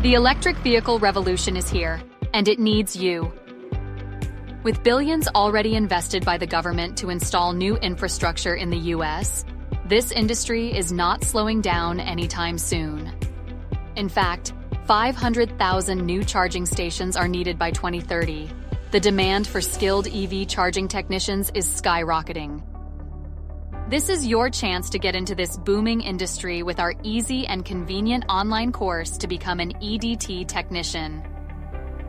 The electric vehicle revolution is here, and it needs you. With billions already invested by the government to install new infrastructure in the US, this industry is not slowing down anytime soon. In fact, 500,000 new charging stations are needed by 2030. The demand for skilled EV charging technicians is skyrocketing. This is your chance to get into this booming industry with our easy and convenient online course to become an EDT technician.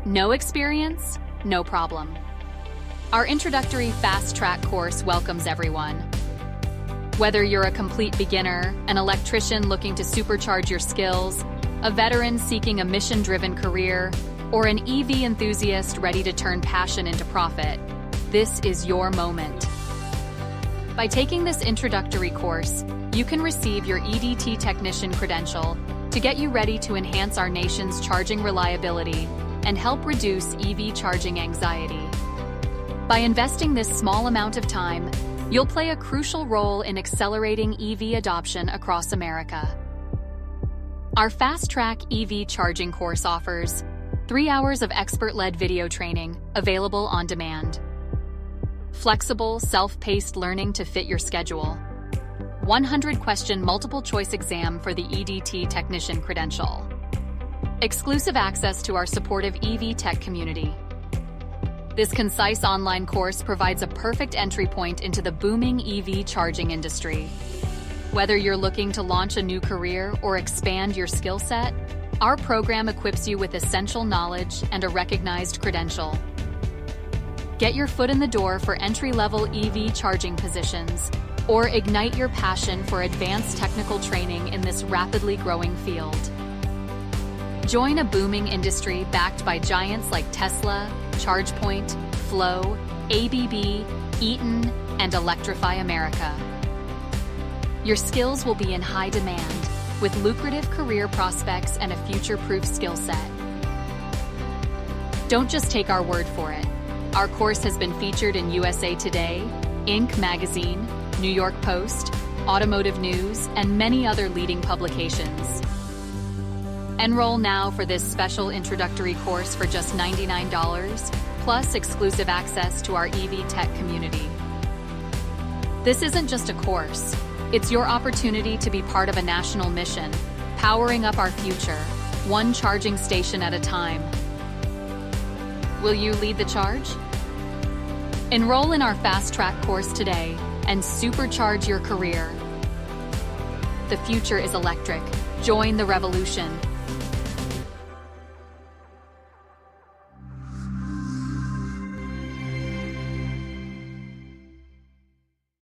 No experience? No problem. Our introductory fast-track course welcomes everyone. Whether you're a complete beginner, an electrician looking to supercharge your skills, a veteran seeking a mission-driven career, or an EV enthusiast ready to turn passion into profit, this is your moment. By taking this introductory course, you can receive your EDT technician credential to get you ready to enhance our nation's charging reliability and help reduce EV charging anxiety. By investing this small amount of time, you'll play a crucial role in accelerating EV adoption across America. Our fast-track EV charging course offers 3 hours of expert-led video training available on demand, flexible, self-paced learning to fit your schedule, 100-question multiple-choice exam for the EDT technician credential, exclusive access to our supportive EV tech community. This concise online course provides a perfect entry point into the booming EV charging industry. Whether you're looking to launch a new career or expand your skill set, our program equips you with essential knowledge and a recognized credential. Get your foot in the door for entry-level EV charging positions, or ignite your passion for advanced technical training in this rapidly growing field. Join a booming industry backed by giants like Tesla, ChargePoint, Flow, ABB, Eaton, and Electrify America. Your skills will be in high demand, with lucrative career prospects and a future-proof skill set. Don't just take our word for it. Our course has been featured in USA Today, Inc. magazine, New York Post, Automotive News, and many other leading publications. Enroll now for this special introductory course for just $99, plus exclusive access to our EV tech community. This isn't just a course. It's your opportunity to be part of a national mission, powering up our future, one charging station at a time. Will you lead the charge? Enroll in our fast-track course today and supercharge your career. The future is electric. Join the revolution.